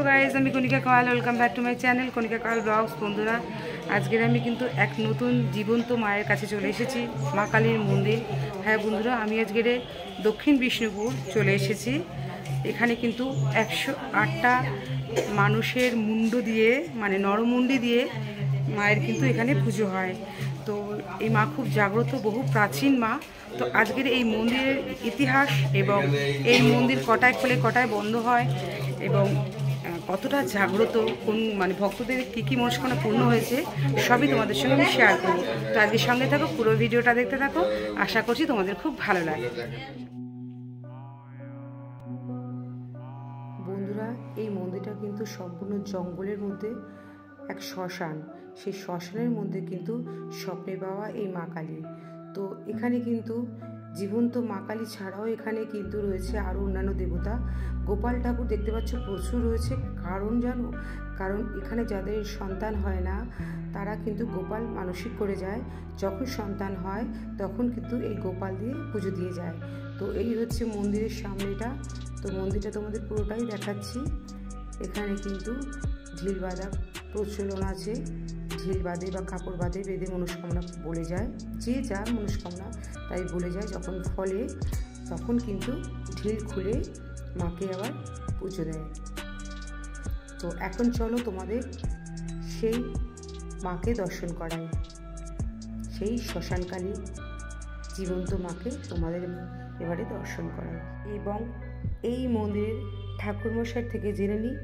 Guys, আমি Kanika Kayal, welcome back to my channel Kanika Kayal vlogs. বন্ধুরা, আজকের আমি কিন্তু এক নতুন জীবন্ত মায়ের কাছে চলে এসেছি, মা কালীর মন্দির। হ্যাঁ বন্ধুরা, আমি আজকের দক্ষিণ বিষ্ণুপুর চলে এসেছি। এখানে কিন্তু 108টা মানুষের মুন্ড দিয়ে, মানে নরমুন্ডি দিয়ে মায়ের কিন্তু এখানে পুজো হয়। তো এই মা খুব জাগ্রত, বহু প্রাচীন মা। তো আজকের এই মন্দিরের ইতিহাস এবং এই মন্দির কটায় খোলে কটায় বন্ধ হয় এবং কতটা জাগ্রত, কোন মানে ভক্তদের কী কী মনস্কামনা পূর্ণ হয়েছে সবই তোমাদের সঙ্গে আমি শেয়ার করব। তো আজকের সঙ্গে থাকো, পুরো ভিডিওটা দেখতে থাকো, আশা করছি তোমাদের খুব ভালো লাগে। বন্ধুরা, এই মন্দিরটা কিন্তু সম্পূর্ণ জঙ্গলের মধ্যে এক শ্মশান। সেই শ্মশানের মধ্যে কিন্তু স্বপ্নে পাওয়া এই মা কালী। তো এখানে কিন্তু জীবন্ত মা কালী ছাড়াও এখানে কিন্তু রয়েছে আরও অন্যান্য দেবতা। গোপাল ঠাকুর দেখতে পাচ্ছ প্রচুর রয়েছে। কারণ জানো, কারণ এখানে যাদের সন্তান হয় না তারা কিন্তু গোপাল মানসিক করে যায়। যখন সন্তান হয় তখন কিন্তু এই গোপাল দিয়ে পুজো দিয়ে যায়। তো এই হচ্ছে মন্দিরের সামনেটা। তো মন্দিরটা তোমাদের পুরোটাই দেখাচ্ছি। এখানে কিন্তু ঢিল বাঁধা প্রচলন আছে। ঢিল বাঁধে বা কাপড় বাঁধে, বেঁধে মনস্কামনা বলে যায়। যে যার মনস্কামনা তাই বলে যায়, যখন ফলে তখন কিন্তু ঢিল খুলে মাকে আবার পুজো দেয়। তো এখন চলো তোমাদের সেই মাকে দর্শন করাই, সেই শ্মশানকালী জীবন্ত মাকে তোমাদের এবারে দর্শন করাই। এবং এই মন্দিরের ঠাকুরমশাই থেকে জেনে নিই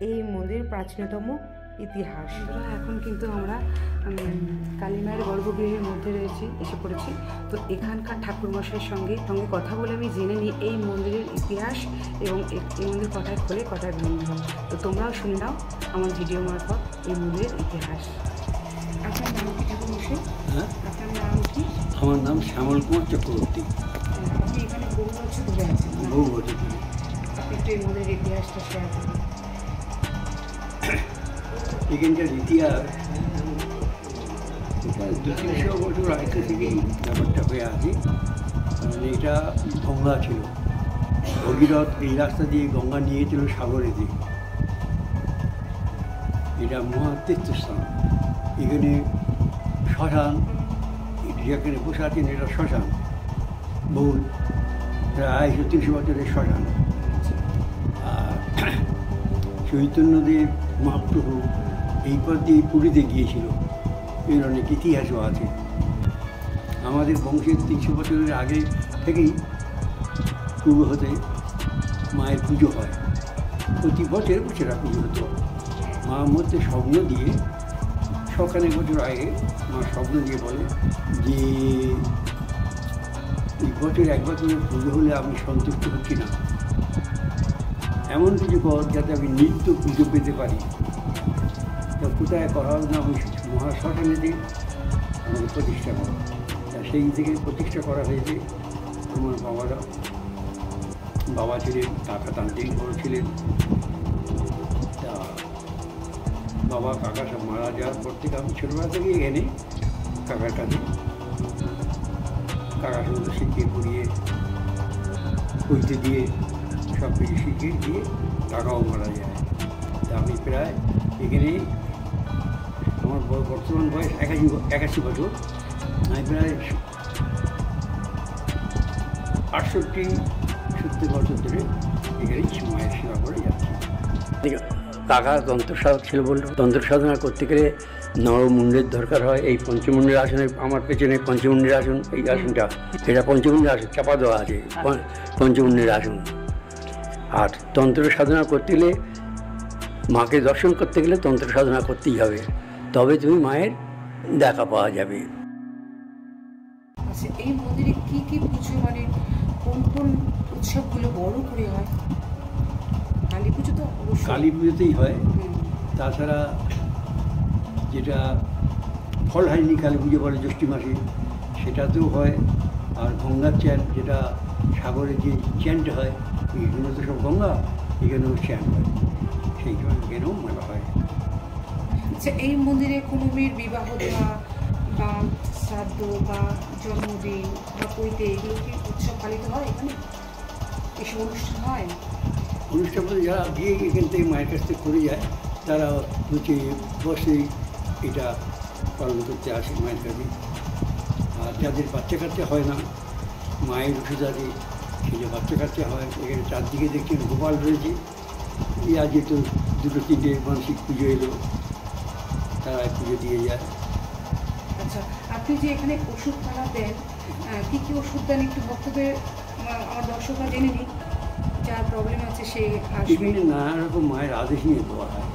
এই মন্দিরের প্রাচীনতম ইতিহাস। এখন কিন্তু আমরা কালী মায়ের গর্ভগৃহের মধ্যে এসে পড়েছি। তো এখানকার ঠাকুরমশাইয়ের সঙ্গে কথা বলে আমি জেনে নিই এই মন্দিরের ইতিহাস এবং এই মন্দির কটায় খোলে কটায় বন্ধ হয়। তো তোমরাও শুনে নাও আমার ভিডিও মারফত এই মন্দিরের ইতিহাস। আপনার নাম কি ঠাকুরমশাই? হ্যাঁ, আপনার নাম কি? আমার নাম শ্যামল কুমার চক্রবর্তী। আপনি এখানে বহু বছর ধরে আছেন? বহু বছর ধরে। আপনি একটু এই মন্দিরের ইতিহাসটা শেয়ার করুন। এখানকার ইতিহাস এটা 200-300 বছর আগে থেকেই ব্যাপারটা হয়ে আছে। কারণ এটা গঙ্গা ছিল, ভগীরথ এই রাস্তা দিয়ে গঙ্গা নিয়ে ছিল সাগরেতে। এটা মহাতীর্থস্থান। এখানে শ্মশান, যেখানে বসে আছেন এটা শ্মশান, বহু প্রায় 200-300 বছরের শ্মশান। আর চৈতন্যদেব মহাপ্রভু এই পথ দিয়ে পুরীতে গিয়েছিল, এর অনেক ইতিহাসও আছে। আমাদের বংশের 300 বছরের আগে থেকেই পূর্ব হতে মায়ের পুজো হয়। প্রতি বছর বছরা পুজো হতো। মা মধ্যে স্বপ্ন দিয়ে, সকালে বছর আগে মা স্বপ্ন দিয়ে বলে যে এই বছর একবার করে পুজো হলে আমি সন্তুষ্ট হচ্ছি না, এমন কিছু কর যাতে আমি নিত্য পুজো পেতে পারি। তা কোথায় করা হবে না, আমি মহাশ্মশানেতে আমাকে প্রতিষ্ঠা করা। তা সেই থেকে প্রতিষ্ঠা করা হয়েছে। আমার বাবা ছিলেন কাকা তান্ত্রিক বড় ছিলেন। তা বাবা কাকা সব মারা যাওয়ার পর থেকে আমি ছোটোবেলা থেকে এখানে কাকার কাছে কাকা সঙ্গে শিখিয়ে পড়িয়ে পড়তে দিয়ে সব কিছু শিখিয়ে দিয়ে কাকাও মারা যায়। তা আমি প্রায় এখানে, আমার বর্তমান বয়স 81 বছর। আমি প্রায় 68-70 বছর ধরে এখানেই মায়ের সেবা করে যাচ্ছি। কাকা তন্ত্রসাধক ছিল বলল, তন্ত্রসাধনা করতে গেলে নরমুণ্ডের দরকার হয়। এই পঞ্চমুণ্ডের আসনের আমার পেছনে পঞ্চমুণ্ডের আসন, এই আসনটা এটা পঞ্চমুণ্ডের আসন, চাপা দেওয়া আছে পঞ্চমুণ্ডের আসন। আর তন্ত্র সাধনা করতে গেলে, মাকে দর্শন করতে গেলে তন্ত্র সাধনা করতেই হবে, তবে তুমি মায়ের দেখা পাওয়া যাবে। আচ্ছা, এই মন্দিরে কি কি পুজো, মানে কোন কোন উৎসবগুলো বড় করে হয়? কালী পুজো তো কালী পুজোতেই হয়। তাছাড়া যেটা ফলহারিণী কালী পুজো বলে জ্যৈষ্ঠ মাসে, সেটাতেও হয়। আর গঙ্গার চ্যান, যেটা সাগরে যে চ্যানটা হয়, এগুলো তো সব গঙ্গা, এখানেও চ্যান হয়, সেই জন্য এখানেও মেলা হয়। আচ্ছা, এই মন্দিরে কোনো মেয়ের বিবাহ দেওয়া বা শ্রাদ্ধ বা জন্মদিন বা পৈতে এগুলো কি উৎসব পালিত হয় এখানে? এসব অনুষ্ঠান হয়? অনুষ্ঠান বলতে যারা বিয়ে এখান থেকে মায়ের কাছ থেকে করে যায়, তারা হচ্ছে বসে এটা পালন করতে আসে মায়ের কাছে। আর যাদের বাচ্চা কাচ্চা হয় না, মায়ের ওষুধ আছে, সেই যে বাচ্চা কাচ্চা হয়, এখানে চারদিকে দেখছেন গোপাল রয়েছে। এই আজকে তো 2-3টে মানসিক পুজো এলো, তারা পুজো দিয়ে যায়। আচ্ছা, আপনি যে এখানে ওষুধপালা দেন, কী কী ওষুধ দেন একটু ভক্তদের, আমার দর্শকরা জেনে নিই, যার প্রবলেম আছে সে আসবে। এখানে নানা রকম মায়ের আদেশ নিয়ে দেওয়া হয়,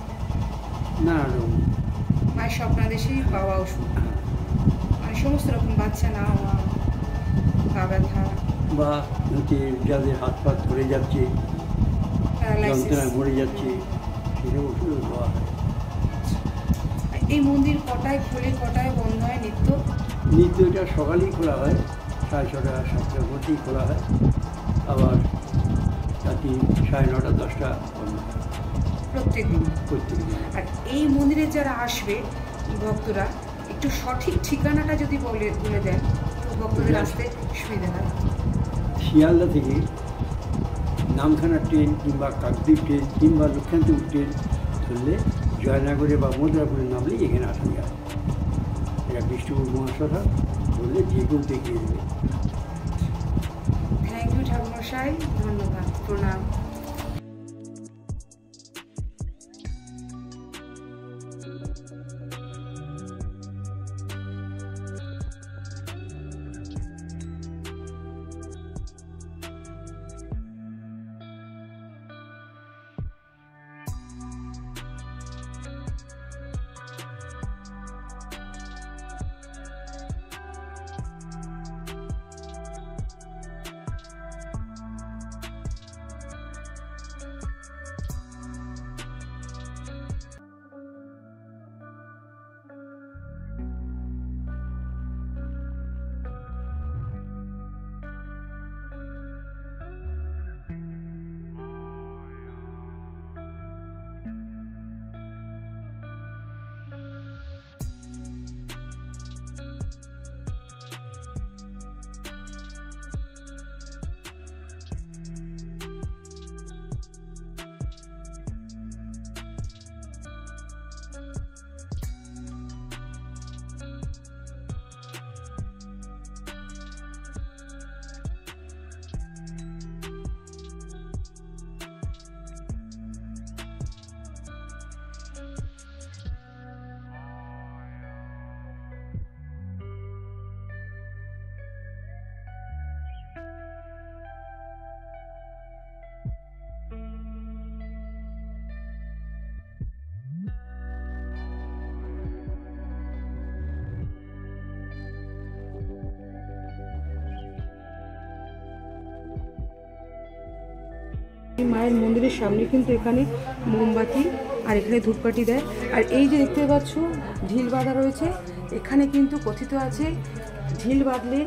নানা রকম মায়ের স্বপ্নাদেশেই পাওয়া ওষুধ, মানে সমস্ত রকম, বাচ্চা না হওয়া, পা ব্যথা বা হচ্ছে যাদের হাত পা ধরে যাচ্ছে, যন্ত্রণায় মরে যাচ্ছে, সেসব ওষুধও দেওয়া হয়। এই মন্দির কটায় খোলে, কটায় বন্ধ হয় নিত্য? নিত্য এটা সকালেই খোলা হয়, 6:30 7টার মধ্যেই খোলা হয়, আবার রাত্রি 9:30 10টা বন্ধ হয় প্রত্যেক দিন। প্রত্যেকদিন। আর এই মন্দিরে যারা আসবে ভক্তরা, একটু সঠিক ঠিকানাটা যদি বলে দেন তো ভক্তদের আসতে সুবিধা হয়। শিয়ালদা থেকে নামখানা ট্রেন কিংবা কাকদ্বীপ ট্রেন কিংবা লক্ষ্মীপুর ট্রেন ধরলে জয়নগরে বা মধুরাপুরে নামলেই এখানে আসা যায়। এটা বিষ্ণুপুর মহাসভা বললে যে কেউ দেখিয়ে দেবে। থ্যাংক ইউ ঠাকুরমশাই, ধন্যবাদ, প্রণাম। মায়ের মন্দিরের সামনে কিন্তু এখানে মোমবাতি আর এখানে ধূপকাঠি দেয়। আর এই যে দেখতে পাচ্ছ ঢিল বাঁধা রয়েছে, এখানে কিন্তু কথিত আছে ঢিল বাঁধলে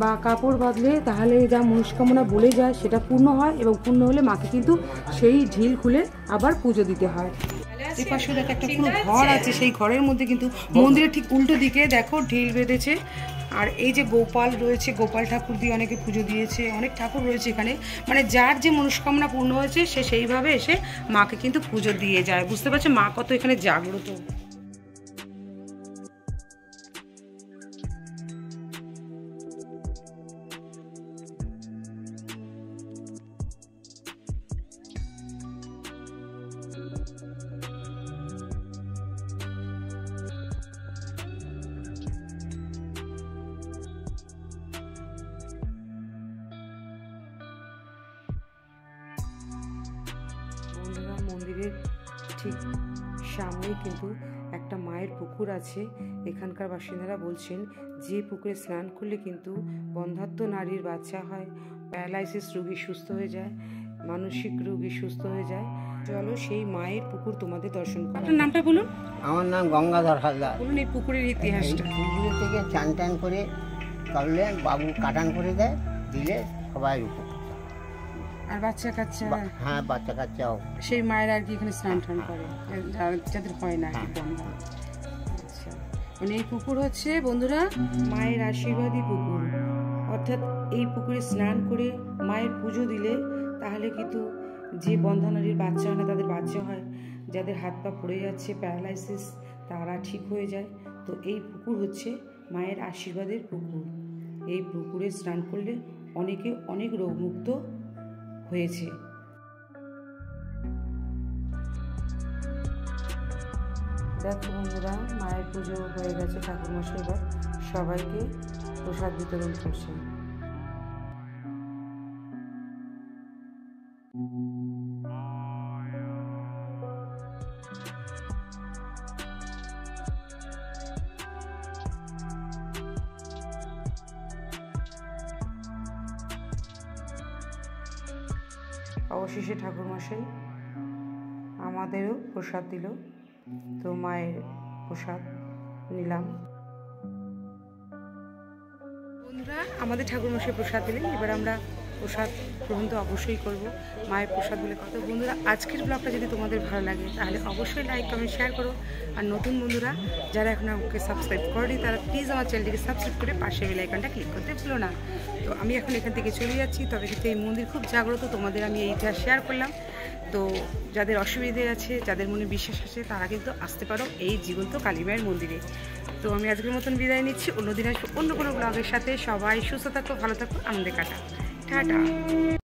বা কাপড় বাঁধলে তাহলে যা মনস্কামনা বলে যায় সেটা পূর্ণ হয়, এবং পূর্ণ হলে মাকে কিন্তু সেই ঢিল খুলে আবার পুজো দিতে হয়। এই পাশে দেখো একটা পুরো ঘর আছে, সেই ঘরের মধ্যে কিন্তু মন্দিরের ঠিক উল্টো দিকে দেখো ঢিল বেঁধেছে। আর এই যে গোপাল রয়েছে, গোপাল ঠাকুর দিয়ে অনেকে পুজো দিয়েছে, অনেক ঠাকুর রয়েছে এখানে, মানে যার যে মনস্কামনা পূর্ণ হয়েছে সে সেইভাবে এসে মাকে কিন্তু পুজো দিয়ে যায়। বুঝতে পারছো মা কত এখানে জাগ্রত। বন্ধুরা, মন্দিরের ঠিক সামনেই কিন্তু একটা মায়ের পুকুর আছে। এখানকার বাসিন্দারা বলছেন যে পুকুরে স্নান করলে কিন্তু বন্ধ্যাত্ব নারীর বাচ্চা হয়, প্যারালাইসিস রোগী সুস্থ হয়ে যায়, মানসিক রোগী সুস্থ হয়ে যায়। চলো সেই মায়ের পুকুর তোমাদের দর্শন করো। আপনার নামটা বলুন। আমার নাম গঙ্গাধর হালদার। বলুন এই পুকুরের ইতিহাসটা। পুকুরে থেকে চান টান করে করলে বাবু কাটান করে দেয়, দিলে সবাই উপর। আর বাচ্চা কাচ্চা? হ্যাঁ, বাচ্চা কাচ্চাও সেই মায়ের আর কি এখানে স্নান টান করে, যাদের হয় না আর কি বন্ধা। আচ্ছা, মানে এই পুকুর হচ্ছে বন্ধুরা মায়ের আশীর্বাদী পুকুর, অর্থাৎ এই পুকুরে স্নান করে মায়ের পুজো দিলে তাহলে কিন্তু যে বন্ধানারীর বাচ্চা হয় না তাদের বাচ্চা হয়, যাদের হাত পা পড়ে যাচ্ছে প্যারালাইসিস তারা ঠিক হয়ে যায়। তো এই পুকুর হচ্ছে মায়ের আশীর্বাদের পুকুর। এই পুকুরে স্নান করলে অনেকে অনেক রোগমুক্ত হয়েছে। দেখো বন্ধুরা, মায়ের পুজো হয়ে গেছে, ঠাকুরমশাই এবার সবাইকে প্রসাদ বিতরণ করছে। অবশেষে ঠাকুরমশাই আমাদেরও প্রসাদ দিল, তো মায়ের প্রসাদ নিলাম। বন্ধুরা, আমাদের ঠাকুরমশাই প্রসাদ দিলেন, এবার আমরা প্রসাদ গ্রহণ তো অবশ্যই করবো। মায়ের প্রসাদ বলে কথা। বন্ধুরা, আজকের ব্লগটা যদি তোমাদের ভালো লাগে তাহলে অবশ্যই লাইক কমেন্ট শেয়ার করো। আর নতুন বন্ধুরা যারা এখন আমাকে সাবস্ক্রাইব করেনি তারা প্লিজ আমার চ্যানেলটিকে সাবস্ক্রাইব করে পাশে বেল আইকনটা ক্লিক করতে ভুলো না। তো আমি এখন এখান থেকে চলে যাচ্ছি, তবে কিন্তু এই মন্দির খুব জাগ্রত, তোমাদের আমি এইটা শেয়ার করলাম। তো যাদের অসুবিধে আছে, যাদের মনে বিশ্বাস আছে, তারা কিন্তু আসতে পারো এই জীবন্ত কালী মায়ের মন্দিরে। তো আমি আজকের মতন বিদায় নিচ্ছি, অন্যদিন আসবো অন্য কোনো ব্লগের সাথে। সবাই সুস্থ থাকো, ভালো থাকো, আনন্দে কাটা। টাটা।